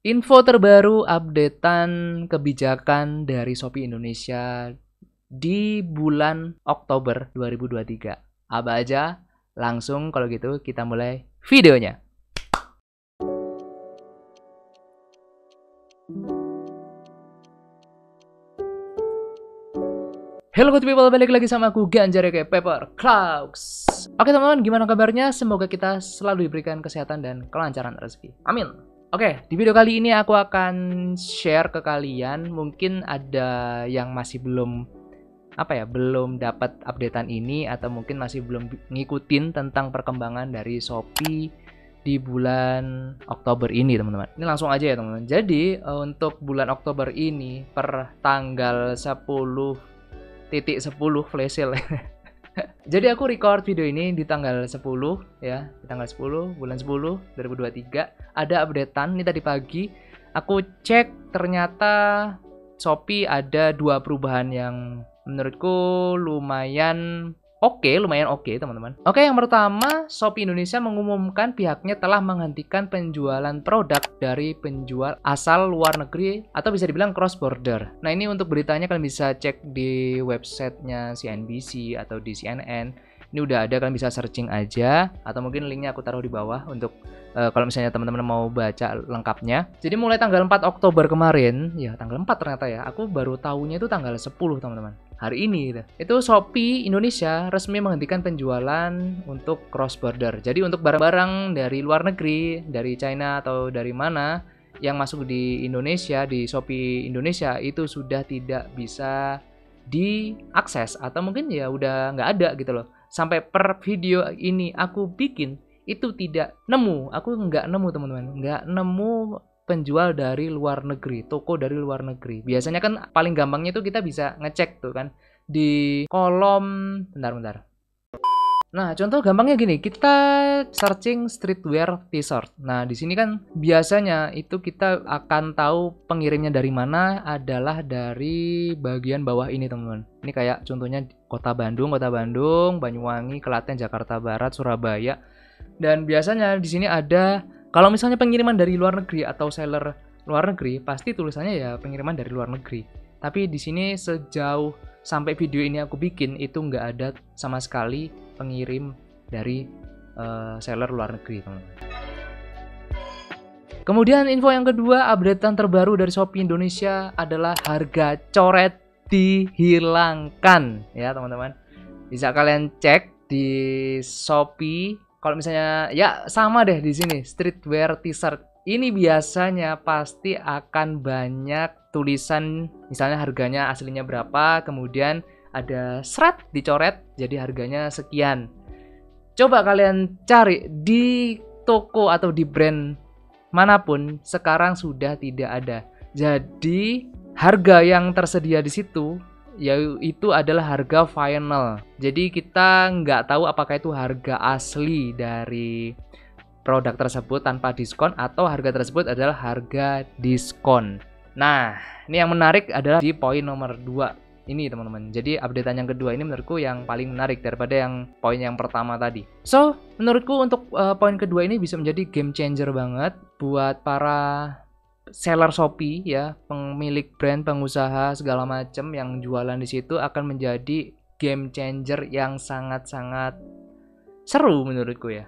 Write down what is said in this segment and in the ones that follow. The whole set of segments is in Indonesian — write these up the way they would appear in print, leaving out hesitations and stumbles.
Info terbaru updatean kebijakan dari Shopee Indonesia di bulan Oktober 2023. Apa aja? Langsung kalau gitu kita mulai videonya. Hello good people, balik lagi sama aku Ganjar kayak Pepper Clouds. Oke teman-teman, gimana kabarnya? Semoga kita selalu diberikan kesehatan dan kelancaran rezeki. Amin. Oke, di video kali ini aku akan share ke kalian. Mungkin ada yang masih belum belum dapat updatean ini, atau mungkin masih belum ngikutin tentang perkembangan dari Shopee di bulan Oktober ini, teman-teman. Ini langsung aja ya, teman-teman. Jadi untuk bulan Oktober ini per tanggal 10.10 flash sale. Jadi aku record video ini di tanggal 10 ya, di tanggal 10 bulan 10 2023. Ada updatean ini tadi pagi. Aku cek ternyata Shopee ada 2 perubahan yang menurutku lumayan oke, teman-teman. Oke, yang pertama, Shopee Indonesia mengumumkan pihaknya telah menghentikan penjualan produk dari penjual asal luar negeri atau bisa dibilang cross border. Nah, ini untuk beritanya kalian bisa cek di websitenya CNBC atau di CNN. Ini udah ada, kalian bisa searching aja, atau mungkin linknya aku taruh di bawah untuk kalau misalnya teman-teman mau baca lengkapnya. Jadi mulai tanggal 4 Oktober kemarin, ya tanggal 4 ternyata ya, aku baru tahunya itu tanggal 10 teman-teman. Hari ini gitu. Itu Shopee Indonesia resmi menghentikan penjualan untuk cross border. Jadi untuk barang-barang dari luar negeri, dari China atau dari mana yang masuk di Indonesia, di Shopee Indonesia itu sudah tidak bisa diakses, atau mungkin ya udah nggak ada gitu loh. Sampai per video ini aku bikin itu tidak nemu, aku nggak nemu teman-teman, nggak nemu penjual dari luar negeri, toko dari luar negeri. Biasanya kan paling gampangnya itu kita bisa ngecek tuh kan di kolom, bentar. Nah, contoh gampangnya gini, kita searching streetwear t-shirt. Nah, di sini kan biasanya itu kita akan tahu pengirimnya dari mana adalah dari bagian bawah ini, teman-teman. Ini kayak contohnya Kota Bandung, Banyuwangi, Klaten, Jakarta Barat, Surabaya. Dan biasanya di sini ada, kalau misalnya pengiriman dari luar negeri atau seller luar negeri, pasti tulisannya ya pengiriman dari luar negeri. Tapi di sini sejauh sampai video ini aku bikin itu nggak ada sama sekali pengirim dari seller luar negeri, teman-teman. Kemudian info yang kedua, updatean terbaru dari Shopee Indonesia adalah harga coret dihilangkan ya, teman-teman. Bisa kalian cek di Shopee. Kalau misalnya ya sama deh di sini streetwear t-shirt. Ini biasanya pasti akan banyak tulisan, misalnya harganya aslinya berapa, kemudian ada seret dicoret jadi harganya sekian. Coba kalian cari di toko atau di brand manapun, sekarang sudah tidak ada. Jadi harga yang tersedia di situ yaitu adalah harga final. Jadi kita nggak tahu apakah itu harga asli dari produk tersebut tanpa diskon atau harga tersebut adalah harga diskon. Nah, ini yang menarik adalah di poin nomor 2 ini, teman-teman. Jadi updatean yang kedua ini menurutku yang paling menarik daripada yang poin yang pertama tadi. So, menurutku untuk poin kedua ini bisa menjadi game changer banget buat para seller Shopee ya, pemilik brand, pengusaha segala macam yang jualan di situ akan menjadi game changer yang sangat-sangat seru menurutku ya.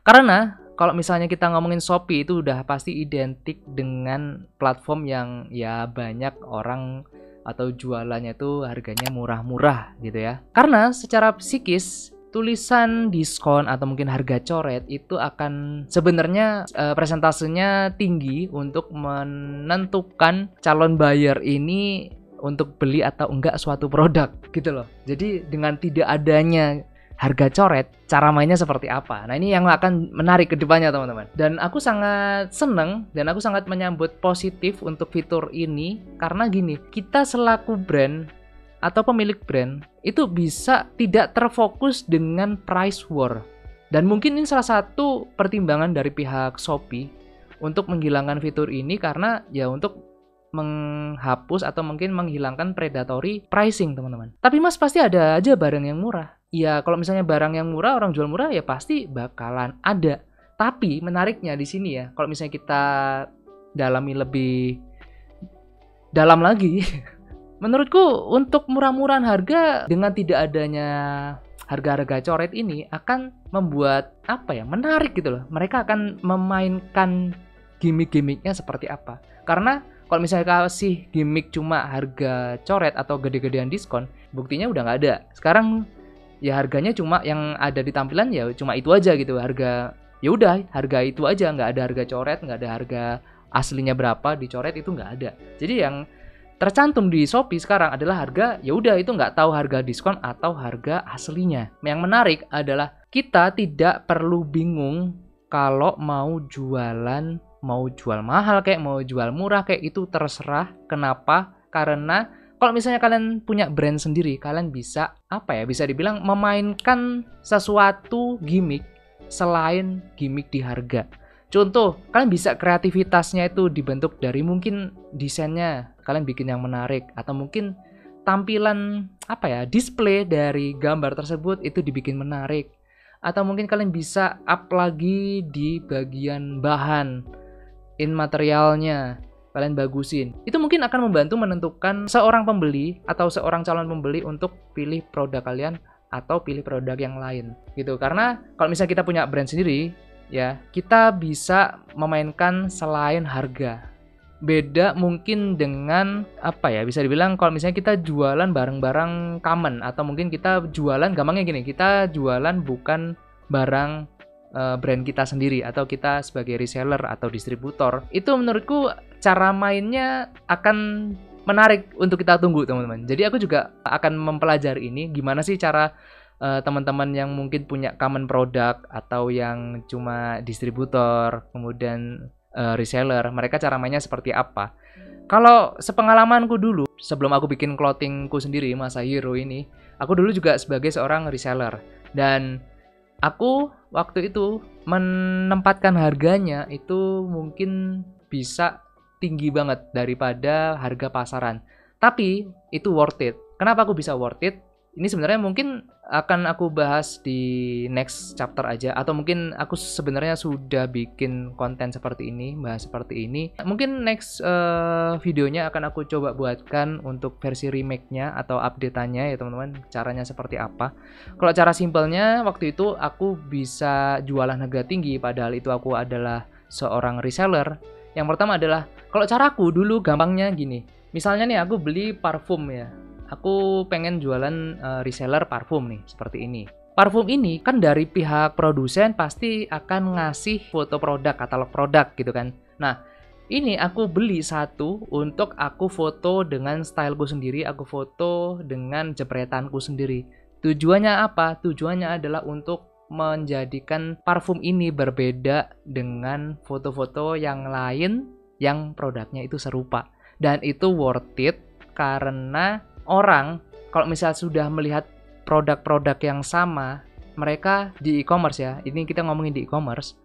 Karena kalau misalnya kita ngomongin Shopee itu udah pasti identik dengan platform yang ya banyak orang atau jualannya tuh harganya murah-murah gitu ya. Karena secara psikis tulisan diskon atau mungkin harga coret itu akan sebenarnya presentasenya tinggi untuk menentukan calon buyer ini untuk beli atau enggak suatu produk gitu loh. Jadi dengan tidak adanya harga coret, cara mainnya seperti apa? Nah, ini yang akan menarik ke depannya, teman-teman. Dan aku sangat seneng dan aku sangat menyambut positif untuk fitur ini karena gini, kita selaku brand atau pemilik brand itu bisa tidak terfokus dengan price war. Dan mungkin ini salah satu pertimbangan dari pihak Shopee untuk menghilangkan fitur ini karena ya untuk menghapus atau mungkin menghilangkan predatory pricing, teman-teman. Tapi Mas, pasti ada aja barang yang murah. Ya, kalau misalnya barang yang murah, orang jual murah ya pasti bakalan ada. Tapi menariknya di sini ya, kalau misalnya kita dalami lebih dalam lagi. Menurutku untuk murah-murahan harga dengan tidak adanya harga-harga coret ini akan membuat menarik gitu loh. Mereka akan memainkan gimmick-gimmicknya seperti apa. Karena kalau misalnya kasih gimmick cuma harga coret atau gede-gedean diskon, buktinya udah nggak ada. Sekarang ya harganya cuma yang ada di tampilan ya cuma itu aja gitu. Harga ya udah harga itu aja, nggak ada harga coret, nggak ada harga aslinya berapa dicoret, itu nggak ada. Jadi yang tercantum di Shopee sekarang adalah harga, ya udah itu nggak tahu harga diskon atau harga aslinya. Yang menarik adalah kita tidak perlu bingung kalau mau jual mahal kayak mau jual murah kayak, itu terserah. Kenapa? Karena kalau misalnya kalian punya brand sendiri, kalian bisa bisa dibilang memainkan sesuatu gimmick selain gimmick di harga. Contoh, kalian bisa kreativitasnya itu dibentuk dari mungkin desainnya, kalian bikin yang menarik, atau mungkin tampilan display dari gambar tersebut itu dibikin menarik, atau mungkin kalian bisa up lagi di bagian bahan in materialnya, kalian bagusin. Itu mungkin akan membantu menentukan seorang pembeli atau seorang calon pembeli untuk pilih produk kalian atau pilih produk yang lain gitu. Karena kalau misalnya kita punya brand sendiri, ya kita bisa memainkan selain harga. Beda mungkin dengan bisa dibilang kalau misalnya kita jualan barang-barang common, atau mungkin kita jualan, gampangnya gini, kita jualan bukan barang brand kita sendiri atau kita sebagai reseller atau distributor. Itu menurutku cara mainnya akan menarik untuk kita tunggu, teman-teman. Jadi aku juga akan mempelajari ini, gimana sih cara teman-teman yang mungkin punya common product atau yang cuma distributor, kemudian reseller, mereka cara mainnya seperti apa. Kalau sepengalamanku dulu, sebelum aku bikin clothingku sendiri, Masahiro ini, aku dulu juga sebagai seorang reseller. Dan aku waktu itu menempatkan harganya itu mungkin bisa tinggi banget daripada harga pasaran. Tapi itu worth it. Kenapa aku bisa worth it? Ini sebenarnya mungkin akan aku bahas di next chapter aja, atau mungkin aku sebenarnya sudah bikin konten seperti ini, bahas seperti ini. Mungkin next videonya akan aku coba buatkan untuk versi remake-nya atau update-annya ya teman-teman, caranya seperti apa. Kalau cara simpelnya, waktu itu aku bisa jualan harga tinggi padahal itu aku adalah seorang reseller. Yang pertama adalah, kalau caraku dulu gampangnya gini. Misalnya nih aku beli parfum ya. Aku pengen jualan reseller parfum nih, seperti ini. Parfum ini kan dari pihak produsen pasti akan ngasih foto produk, katalog produk gitu kan. Nah, ini aku beli satu untuk aku foto dengan styleku sendiri, aku foto dengan jepretanku sendiri. Tujuannya apa? Tujuannya adalah untuk menjadikan parfum ini berbeda dengan foto-foto yang lain yang produknya itu serupa. Dan itu worth it karena orang kalau misalnya sudah melihat produk-produk yang sama, mereka di e-commerce ya, ini kita ngomongin di e-commerce,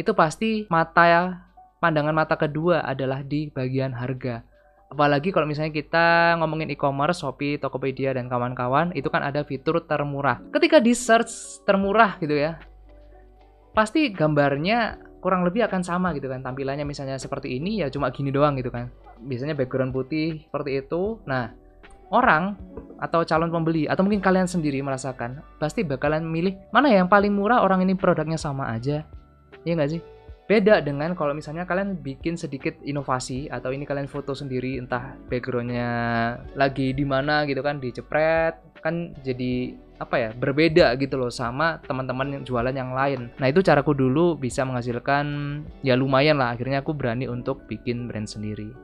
itu pasti pandangan mata kedua adalah di bagian harga. Apalagi kalau misalnya kita ngomongin e-commerce, Shopee, Tokopedia, dan kawan-kawan, itu kan ada fitur termurah. Ketika di search termurah gitu ya, pasti gambarnya kurang lebih akan sama gitu kan, tampilannya misalnya seperti ini ya cuma gini doang gitu kan. Biasanya background putih seperti itu. Nah, orang atau calon pembeli atau mungkin kalian sendiri merasakan pasti bakalan milih mana yang paling murah, orang ini produknya sama aja, ya nggak sih? Beda dengan kalau misalnya kalian bikin sedikit inovasi atau ini kalian foto sendiri, entah backgroundnya lagi di mana gitu kan, dicepret kan, jadi berbeda gitu loh sama teman-teman yang jualan yang lain. Nah itu caraku dulu bisa menghasilkan ya lumayan lah, akhirnya aku berani untuk bikin brand sendiri.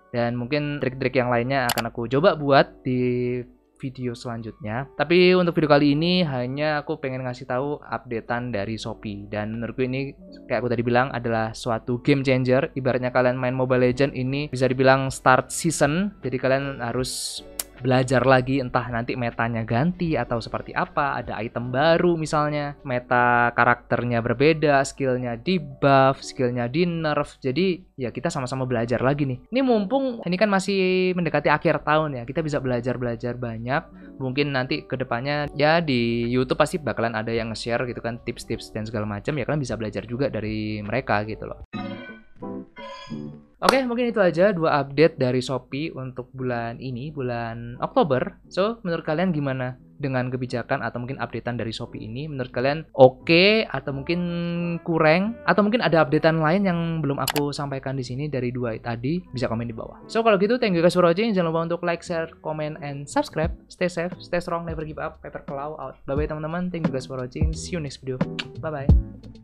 Dan mungkin trik-trik yang lainnya akan aku coba buat di video selanjutnya. Tapi untuk video kali ini hanya aku pengen ngasih tahu updatean dari Shopee. Dan menurutku ini kayak aku tadi bilang adalah suatu game changer. Ibaratnya kalian main Mobile Legends ini bisa dibilang start season. Jadi kalian harus belajar lagi, entah nanti metanya ganti atau seperti apa, ada item baru misalnya, meta karakternya berbeda, skillnya di buff, skillnya di nerf. Jadi ya kita sama-sama belajar lagi nih. Ini mumpung ini kan masih mendekati akhir tahun ya, kita bisa belajar banyak. Mungkin nanti kedepannya ya di YouTube pasti bakalan ada yang nge-share gitu kan, tips-tips dan segala macam ya, kalian bisa belajar juga dari mereka gitu loh. Oke, mungkin itu aja 2 update dari Shopee untuk bulan ini, bulan Oktober. So, menurut kalian gimana dengan kebijakan atau mungkin updatean dari Shopee ini? Menurut kalian oke atau mungkin kurang? Atau mungkin ada updatean lain yang belum aku sampaikan di sini dari 2 tadi? Bisa komen di bawah. So, kalau gitu thank you guys for watching. Jangan lupa untuk like, share, comment, and subscribe. Stay safe, stay strong, never give up. Paper Claw out. Bye-bye teman-teman. Thank you guys for watching. See you next video. Bye-bye.